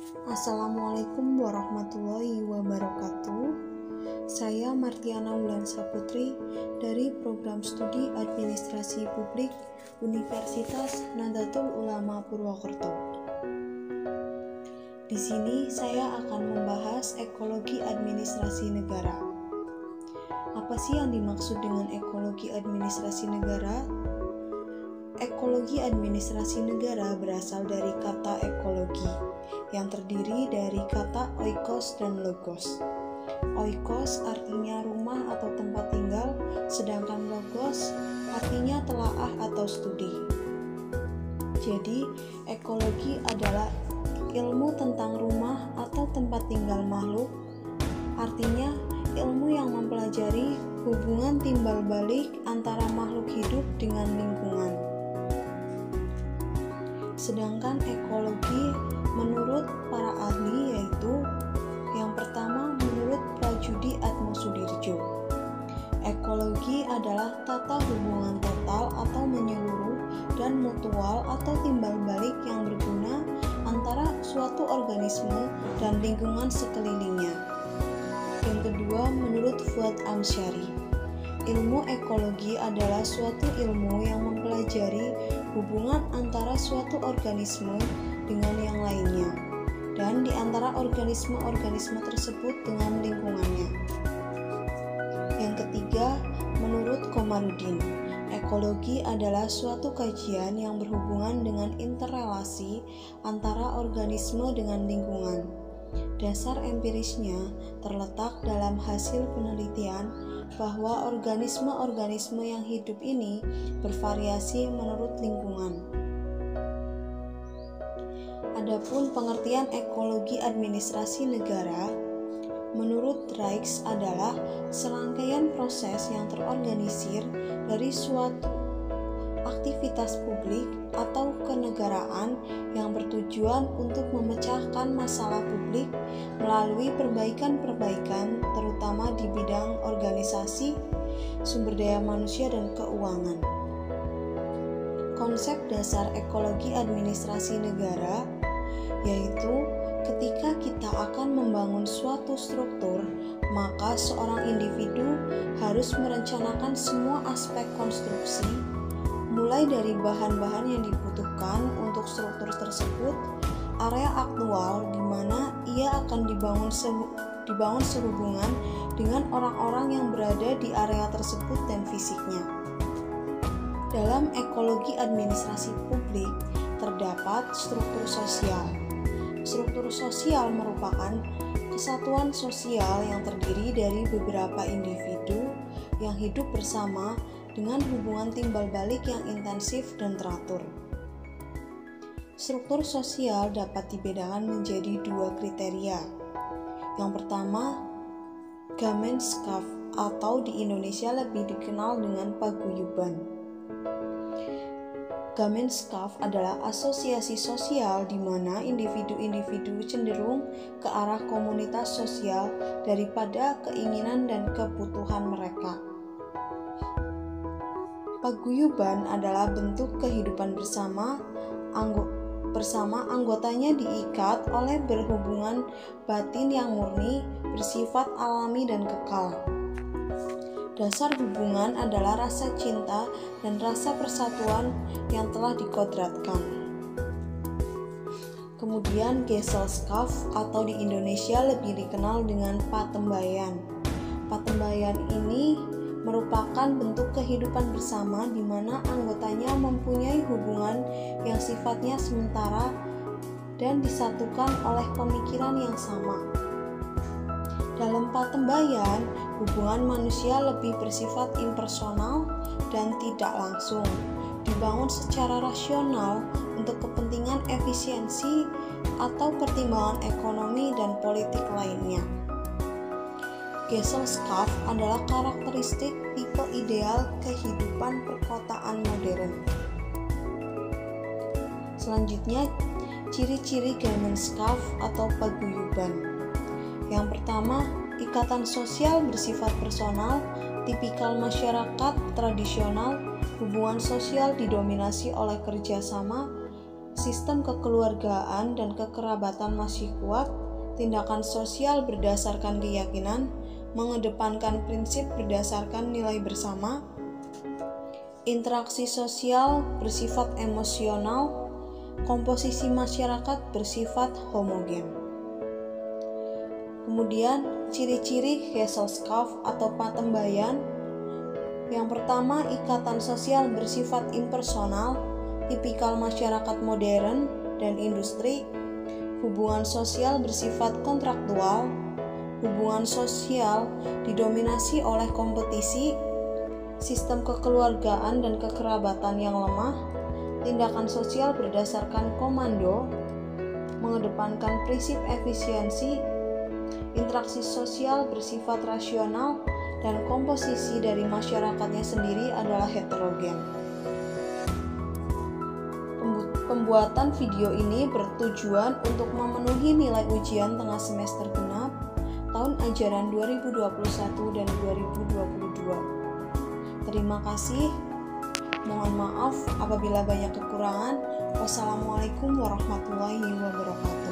Assalamualaikum warahmatullahi wabarakatuh. Saya Martiana Wulansa Putri dari Program Studi Administrasi Publik Universitas Nahdlatul Ulama Purwokerto. Di sini saya akan membahas ekologi administrasi negara. Apa sih yang dimaksud dengan ekologi administrasi negara? Ekologi administrasi negara berasal dari kata ekologi yang terdiri dari kata oikos dan logos. Oikos artinya rumah atau tempat tinggal, sedangkan logos artinya telaah atau studi. Jadi, ekologi adalah ilmu tentang rumah atau tempat tinggal makhluk, artinya ilmu yang mempelajari hubungan timbal balik antara makhluk hidup dengan lingkungan. Sedangkan ekologi menurut para ahli yaitu yang pertama menurut Prajudi Atmosudirjo. Ekologi adalah tata hubungan total atau menyeluruh dan mutual atau timbal balik yang berguna antara suatu organisme dan lingkungan sekelilingnya. Yang kedua menurut Fuad Amsyari. Ilmu ekologi adalah suatu ilmu yang mempelajari hubungan antara suatu organisme dengan yang lainnya, dan di antara organisme-organisme tersebut dengan lingkungannya. Yang ketiga, menurut Komarudin, ekologi adalah suatu kajian yang berhubungan dengan interrelasi antara organisme dengan lingkungan. Dasar empirisnya terletak dalam hasil penelitian bahwa organisme-organisme yang hidup ini bervariasi menurut lingkungan. Adapun pengertian ekologi administrasi negara, menurut Rijks adalah serangkaian proses yang terorganisir dari suatu aktivitas publik atau kenegaraan yang bertujuan untuk memecahkan masalah publik melalui perbaikan-perbaikan terutama di bidang organisasi, sumber daya manusia, dan keuangan. Konsep dasar ekologi administrasi negara yaitu ketika kita akan membangun suatu struktur, maka seorang individu harus merencanakan semua aspek konstruksi, mulai dari bahan-bahan yang dibutuhkan untuk struktur tersebut, area aktual di mana ia akan dibangun sehubungan dengan orang-orang yang berada di area tersebut dan fisiknya. Dalam ekologi administrasi publik terdapat struktur sosial. Struktur sosial merupakan kesatuan sosial yang terdiri dari beberapa individu yang hidup bersama dengan hubungan timbal balik yang intensif dan teratur. Struktur sosial dapat dibedakan menjadi dua kriteria. Yang pertama, Gemeinschaft atau di Indonesia lebih dikenal dengan paguyuban. Gemeinschaft adalah asosiasi sosial di mana individu-individu cenderung ke arah komunitas sosial daripada keinginan dan kebutuhan mereka. Paguyuban adalah bentuk kehidupan bersama anggotanya diikat oleh berhubungan batin yang murni, bersifat alami dan kekal. Dasar hubungan adalah rasa cinta dan rasa persatuan yang telah dikodratkan. Kemudian Gesellschaft atau di Indonesia lebih dikenal dengan patembayan. Patembayan ini merupakan bentuk kehidupan bersama di mana anggotanya mempunyai hubungan yang sifatnya sementara dan disatukan oleh pemikiran yang sama. Dalam patembayan, hubungan manusia lebih bersifat impersonal dan tidak langsung, dibangun secara rasional untuk kepentingan efisiensi atau pertimbangan ekonomi dan politik lainnya. Gesellschaft adalah karakteristik tipe ideal kehidupan perkotaan modern. Selanjutnya, ciri-ciri Gemeinschaft atau paguyuban. Yang pertama, ikatan sosial bersifat personal, tipikal masyarakat tradisional, hubungan sosial didominasi oleh kerjasama, sistem kekeluargaan dan kekerabatan masih kuat, tindakan sosial berdasarkan keyakinan, mengedepankan prinsip berdasarkan nilai bersama, interaksi sosial bersifat emosional, komposisi masyarakat bersifat homogen. Kemudian, ciri-ciri Gesellschaft atau patembayan. Yang pertama, ikatan sosial bersifat impersonal, tipikal masyarakat modern dan industri. Hubungan sosial bersifat kontraktual. Hubungan sosial didominasi oleh kompetisi, sistem kekeluargaan dan kekerabatan yang lemah, tindakan sosial berdasarkan komando, mengedepankan prinsip efisiensi, interaksi sosial bersifat rasional, dan komposisi dari masyarakatnya sendiri adalah heterogen. Pembuatan video ini bertujuan untuk memenuhi nilai ujian tengah semester genap tahun ajaran 2021 dan 2022. Terima kasih. Mohon maaf apabila banyak kekurangan. Wassalamualaikum warahmatullahi wabarakatuh.